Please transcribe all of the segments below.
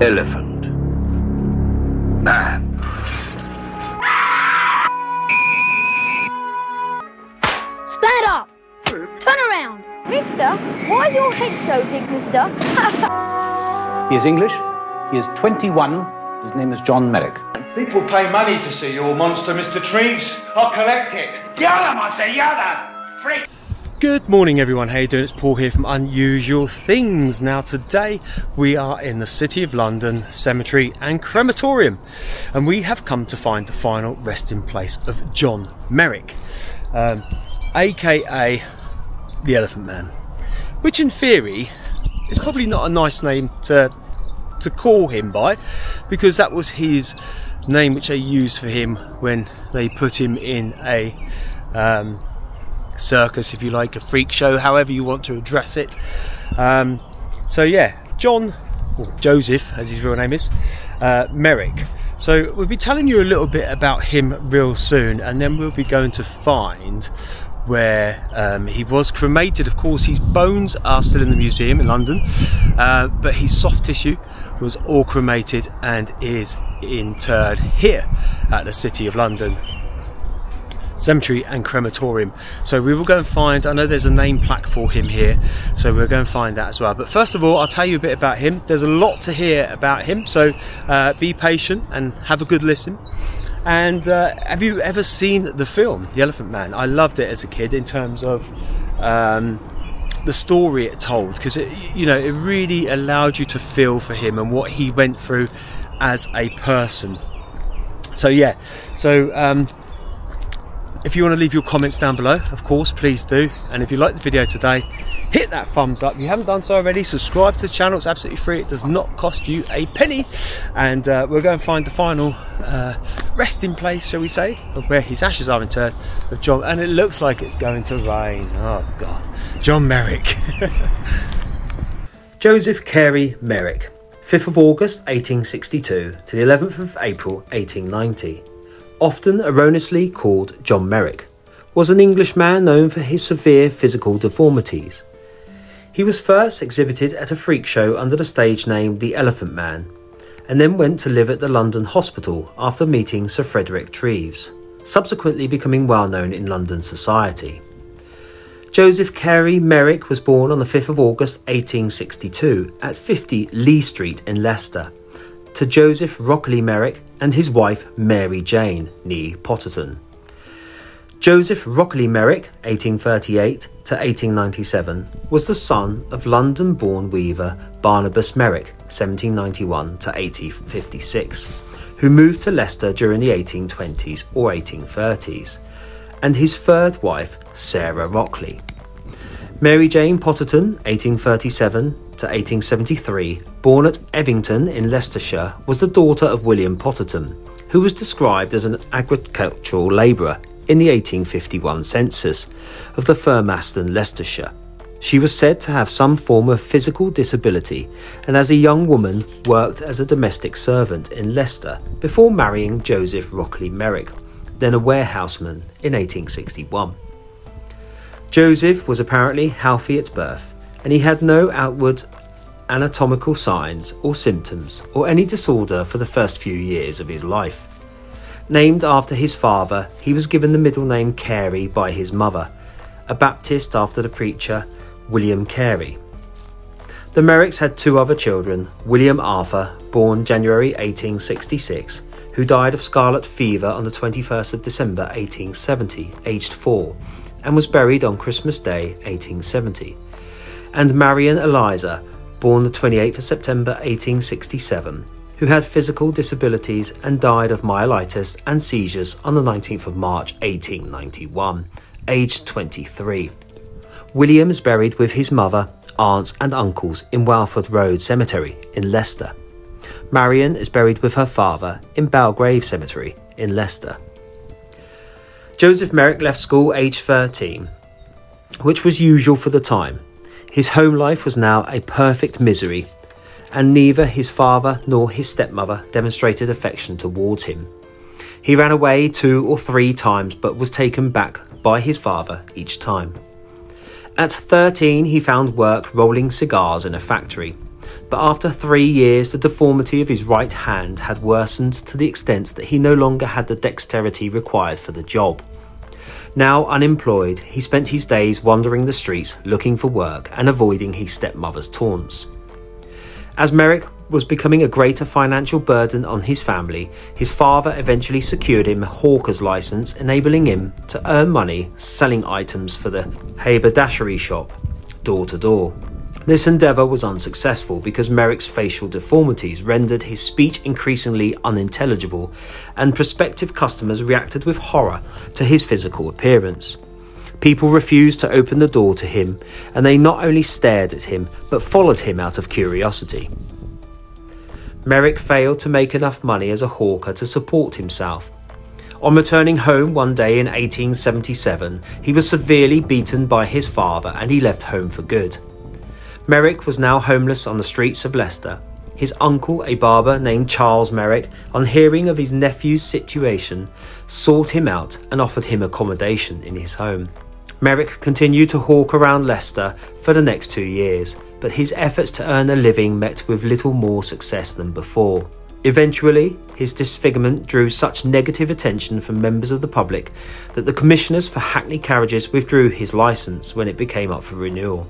Elephant Man. Stand up! Turn around! Mister, why is your head so big, mister? He is English. He is 21. His name is John Merrick. People pay money to see your monster, Mr. Treves. I'll collect it. You're the monster, you're that freak. Good morning everyone, how you doing? It's Paul here from Unusual Things. Now today we are in the City of London Cemetery and Crematorium, and we have come to find the final resting place of John Merrick, aka the Elephant Man, which in theory is probably not a nice name to call him by, because that was his name which they used for him when they put him in a circus, if you like, a freak show, however you want to address it. So yeah, John, or Joseph as his real name is, Merrick. So we'll be telling you a little bit about him real soon, and then we'll be going to find where he was cremated. Of course, his bones are still in the museum in London, but his soft tissue was all cremated and is interred here at the City of London Cemetery and Crematorium. So we will go and find, I know there's a name plaque for him here, so we'll go and find that as well. But first of all, I'll tell you a bit about him. There's a lot to hear about him, so be patient and have a good listen. And have you ever seen the film The Elephant Man? I loved it as a kid in terms of the story it told, because it really allowed you to feel for him and what he went through as a person. So yeah, so if you want to leave your comments down below, of course, please do. And if you like the video today, hit that thumbs up. If you haven't done so already, subscribe to the channel. It's absolutely free. It does not cost you a penny. And we'll go and find the final resting place, shall we say, of where his ashes are interred, of John. And it looks like it's going to rain. Oh God, John Merrick. Joseph Carey Merrick, 5th of August 1862 to the 11th of April 1890. Often erroneously called John Merrick, was an Englishman known for his severe physical deformities. He was first exhibited at a freak show under the stage name The Elephant Man, and then went to live at the London Hospital after meeting Sir Frederick Treves, subsequently becoming well known in London society. Joseph Carey Merrick was born on the 5th of August 1862 at 50 Lee Street in Leicester, to Joseph Rockley Merrick and his wife Mary Jane née Potterton. Joseph Rockley Merrick, 1838 to 1897, was the son of London-born weaver Barnabas Merrick, 1791 to 1856, who moved to Leicester during the 1820s or 1830s, and his third wife Sarah Rockley. Mary Jane Potterton, 1837 to 1873, born at Evington in Leicestershire, was the daughter of William Potterton, who was described as an agricultural labourer in the 1851 census of the Firmaston, Leicestershire. She was said to have some form of physical disability, and as a young woman worked as a domestic servant in Leicester before marrying Joseph Rockley Merrick, then a warehouseman, in 1861. Joseph was apparently healthy at birth, and he had no outward anatomical signs or symptoms or any disorder for the first few years of his life. Named after his father, he was given the middle name Carey by his mother, a Baptist after the preacher William Carey. The Merricks had two other children, William Arthur, born January 1866, who died of scarlet fever on the 21st of December 1870, aged 4, and was buried on Christmas Day 1870, and Marion Eliza, born the 28th of September 1867, who had physical disabilities and died of myelitis and seizures on the 19th of March 1891, aged 23. William is buried with his mother, aunts and uncles in Welford Road Cemetery in Leicester. Marion is buried with her father in Belgrave Cemetery in Leicester. Joseph Merrick left school aged 13, which was usual for the time. His home life was now a perfect misery, and neither his father nor his stepmother demonstrated affection towards him. He ran away 2 or 3 times but was taken back by his father each time. At 13, he found work rolling cigars in a factory, but after 3 years the deformity of his right hand had worsened to the extent that he no longer had the dexterity required for the job. Now unemployed, he spent his days wandering the streets looking for work and avoiding his stepmother's taunts. As Merrick was becoming a greater financial burden on his family, his father eventually secured him a hawker's license, enabling him to earn money selling items for the haberdashery shop, door to door. This endeavour was unsuccessful because Merrick's facial deformities rendered his speech increasingly unintelligible, and prospective customers reacted with horror to his physical appearance. People refused to open the door to him, and they not only stared at him but followed him out of curiosity. Merrick failed to make enough money as a hawker to support himself. On returning home one day in 1877, he was severely beaten by his father and he left home for good. Merrick was now homeless on the streets of Leicester. His uncle, a barber named Charles Merrick, on hearing of his nephew's situation, sought him out and offered him accommodation in his home. Merrick continued to hawk around Leicester for the next 2 years, but his efforts to earn a living met with little more success than before. Eventually, his disfigurement drew such negative attention from members of the public that the commissioners for hackney carriages withdrew his licence when it became up for renewal.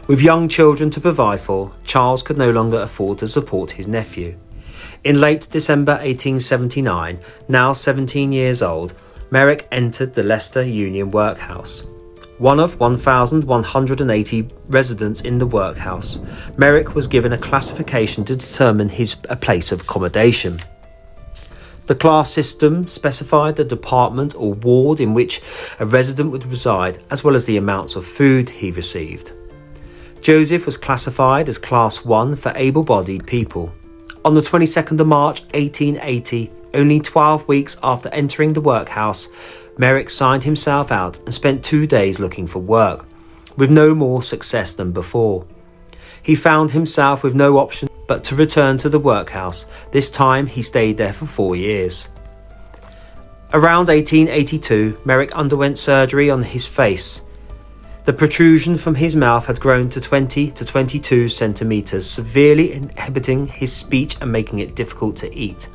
With young children to provide for, Charles could no longer afford to support his nephew. In late December 1879, now 17 years old, Merrick entered the Leicester Union Workhouse. One of 1,180 residents in the workhouse, Merrick was given a classification to determine a place of accommodation. The class system specified the department or ward in which a resident would reside, as well as the amounts of food he received. Joseph was classified as Class 1 for able-bodied people. On the 22nd of March 1880, only 12 weeks after entering the workhouse, Merrick signed himself out and spent 2 days looking for work, with no more success than before. He found himself with no option but to return to the workhouse. This time he stayed there for 4 years. Around 1882, Merrick underwent surgery on his face. The protrusion from his mouth had grown to 20 to 22 centimetres, severely inhibiting his speech and making it difficult to eat.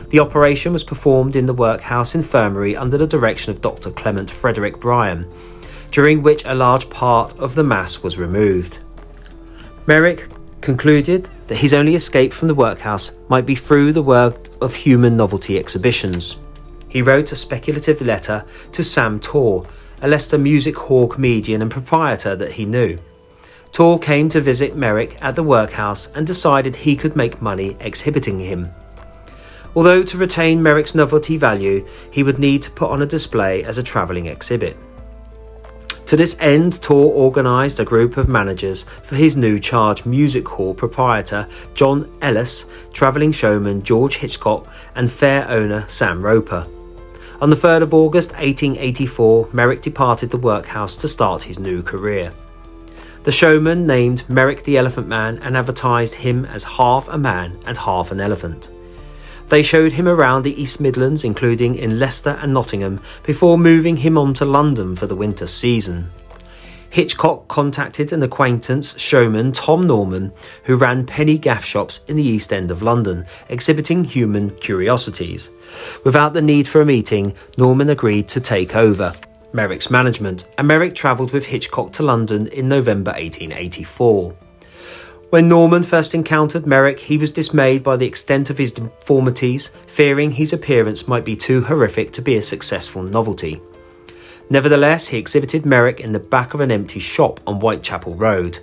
The operation was performed in the workhouse infirmary under the direction of Dr. Clement Frederick Bryan, during which a large part of the mass was removed. Merrick concluded that his only escape from the workhouse might be through the work of human novelty exhibitions. He wrote a speculative letter to Sam Torr, a Leicester music hall comedian and proprietor that he knew. Torr came to visit Merrick at the workhouse and decided he could make money exhibiting him. Although to retain Merrick's novelty value, he would need to put on a display as a travelling exhibit. To this end, Torr organised a group of managers for his new charge music hall proprietor John Ellis, travelling showman George Hitchcock and fair owner Sam Roper. On the 3rd of August 1884, Merrick departed the workhouse to start his new career. The showman named Merrick the Elephant Man and advertised him as half a man and half an elephant. They showed him around the East Midlands, including in Leicester and Nottingham, before moving him on to London for the winter season. Hitchcock contacted an acquaintance showman, Tom Norman, who ran penny gaff shops in the East End of London, exhibiting human curiosities. Without the need for a meeting, Norman agreed to take over Merrick's management, and Merrick travelled with Hitchcock to London in November 1884. When Norman first encountered Merrick, he was dismayed by the extent of his deformities, fearing his appearance might be too horrific to be a successful novelty. Nevertheless, he exhibited Merrick in the back of an empty shop on Whitechapel Road.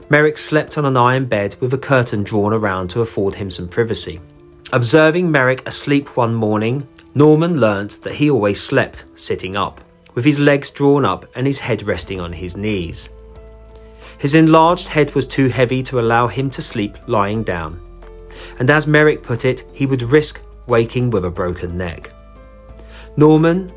Merrick slept on an iron bed with a curtain drawn around to afford him some privacy. Observing Merrick asleep one morning, Norman learnt that he always slept sitting up, with his legs drawn up and his head resting on his knees. His enlarged head was too heavy to allow him to sleep lying down, and as Merrick put it, he would risk waking with a broken neck. Norman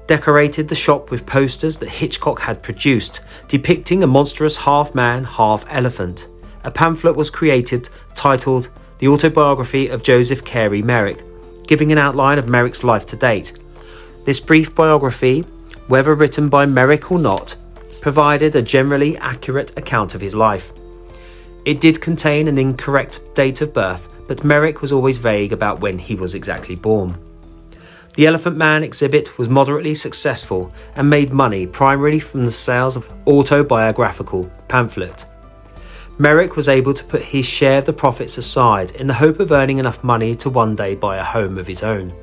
decorated the shop with posters that Hitchcock had produced, depicting a monstrous half-man, half-elephant. A pamphlet was created titled The Autobiography of Joseph Carey Merrick, giving an outline of Merrick's life to date. This brief biography, whether written by Merrick or not, provided a generally accurate account of his life. It did contain an incorrect date of birth, but Merrick was always vague about when he was exactly born. The Elephant Man exhibit was moderately successful and made money primarily from the sales of autobiographical pamphlet. Merrick was able to put his share of the profits aside in the hope of earning enough money to one day buy a home of his own.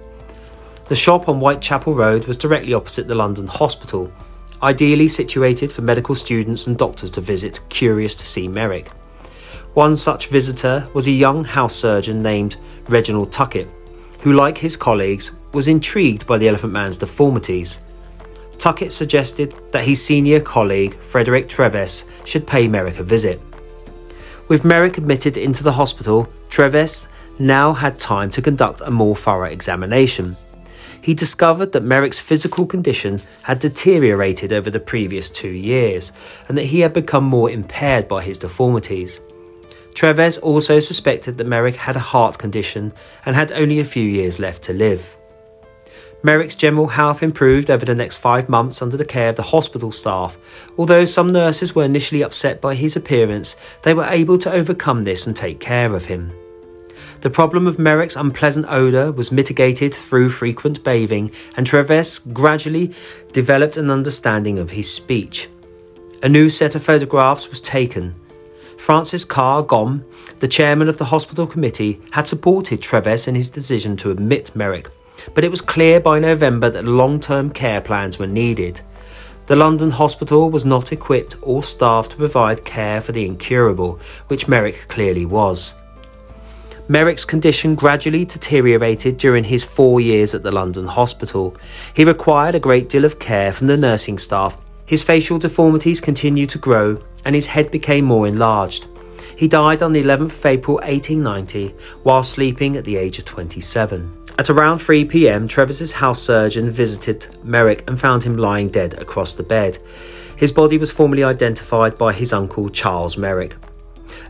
The shop on Whitechapel Road was directly opposite the London Hospital, ideally situated for medical students and doctors to visit, curious to see Merrick. One such visitor was a young house surgeon named Reginald Tuckett, who, like his colleagues, was intrigued by the Elephant Man's deformities. Tuckett suggested that his senior colleague, Frederick Treves, should pay Merrick a visit. With Merrick admitted into the hospital, Treves now had time to conduct a more thorough examination. He discovered that Merrick's physical condition had deteriorated over the previous 2 years, and that he had become more impaired by his deformities. Treves also suspected that Merrick had a heart condition and had only a few years left to live. Merrick's general health improved over the next 5 months under the care of the hospital staff. Although some nurses were initially upset by his appearance, they were able to overcome this and take care of him. The problem of Merrick's unpleasant odour was mitigated through frequent bathing, and Treves gradually developed an understanding of his speech. A new set of photographs was taken. Francis Carr Gomm, the chairman of the hospital committee, had supported Treves in his decision to admit Merrick, but it was clear by November that long-term care plans were needed. The London hospital was not equipped or staffed to provide care for the incurable, which Merrick clearly was. Merrick's condition gradually deteriorated during his 4 years at the London hospital. He required a great deal of care from the nursing staff. His facial deformities continued to grow and his head became more enlarged. He died on the 11th of April 1890 while sleeping at the age of 27. At around 3 p.m, Treves' house surgeon visited Merrick and found him lying dead across the bed. His body was formally identified by his uncle Charles Merrick.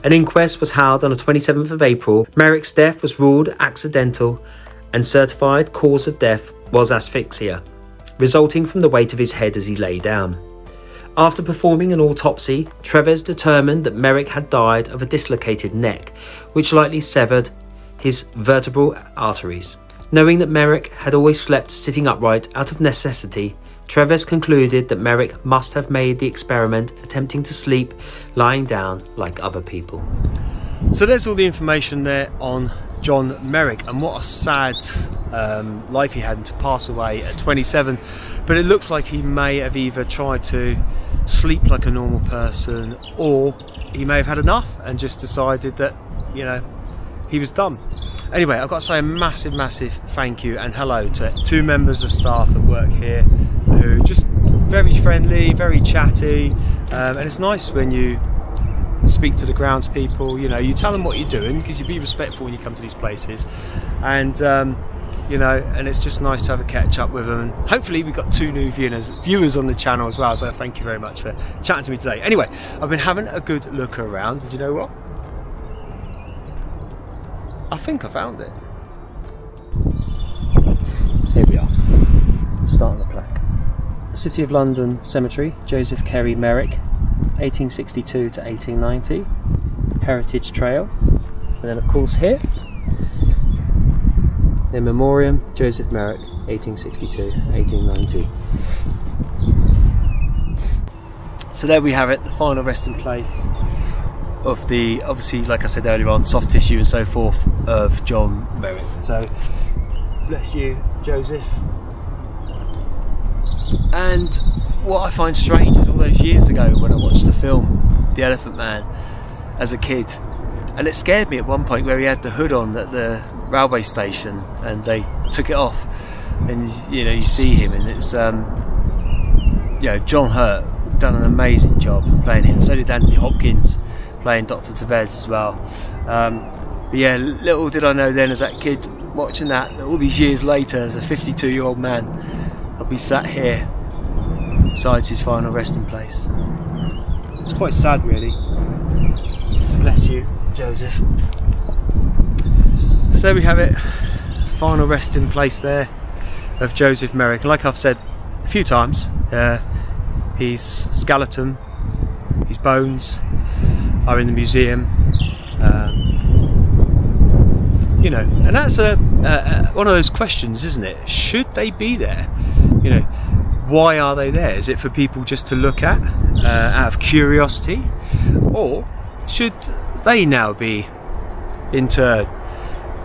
An inquest was held on the 27th of April. Merrick's death was ruled accidental and certified cause of death was asphyxia, resulting from the weight of his head as he lay down. After performing an autopsy, Treves determined that Merrick had died of a dislocated neck, which likely severed his vertebral arteries. Knowing that Merrick had always slept sitting upright out of necessity, Treves concluded that Merrick must have made the experiment attempting to sleep lying down like other people. So there's all the information there on John Merrick, and what a sad life he had, and to pass away at 27. But it looks like he may have either tried to sleep like a normal person, or he may have had enough and just decided that, you know, he was done. Anyway, I've got to say a massive thank you and hello to 2 members of staff that work here who are just very friendly, very chatty, and it's nice when you speak to the grounds people. You know, you tell them what you're doing because you be respectful when you come to these places, and you know, and it's just nice to have a catch up with them. And hopefully we've got 2 new viewers on the channel as well, so thank you very much for chatting to me today. Anyway, I've been having a good look around, and you know what? I think I found it. Here we are, starting the plaque. City of London Cemetery, Joseph Carey Merrick, 1862 to 1890, Heritage Trail, and then of course here, in memoriam, Joseph Merrick, 1862 1890. So there we have it, the final resting place of the, obviously, like I said earlier on, soft tissue and so forth of John Merrick. So bless you, Joseph. And what I find strange is all those years ago when I watched the film The Elephant Man as a kid, and it scared me at one point where he had the hood on at the railway station and they took it off, and you know, you see him, and it's you know, John Hurt done an amazing job playing him. So did Anthony Hopkins playing Dr. Tevez as well. But yeah, little did I know then as that kid watching that all these years later as a 52-year-old man, I'll be sat here beside his final resting place. It's quite sad really. Bless you, Joseph. So there we have it, final resting place there of Joseph Merrick. Like I've said a few times, his skeleton, his bones are in the museum. You know, and that's one of those questions, isn't it? Should they be there? You know, why are they there? Is it for people just to look at out of curiosity, or should they now be interred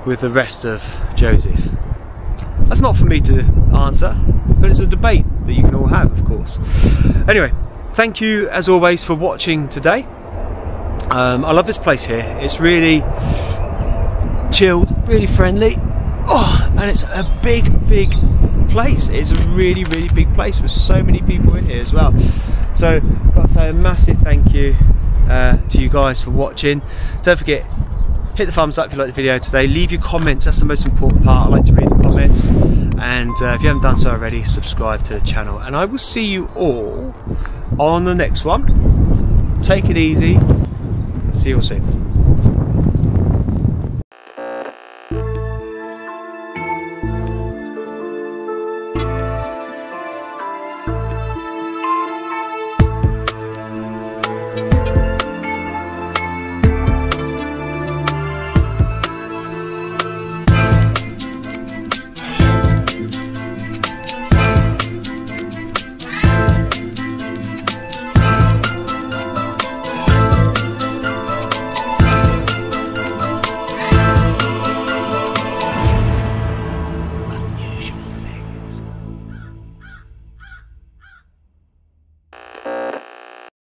with the rest of Joseph? That's not for me to answer, but it's a debate that you can all have, of course. Anyway, thank you as always for watching today. I love this place here. It's really chilled, really friendly. Oh, and it's a big place. It's a really big place with so many people in here as well. So I've got to say a massive thank you to you guys for watching. Don't forget, hit the thumbs up if you like the video today. Leave your comments, that's the most important part. I like to read the comments. And if you haven't done so already, subscribe to the channel. And I will see you all on the next one. Take it easy. See you all soon.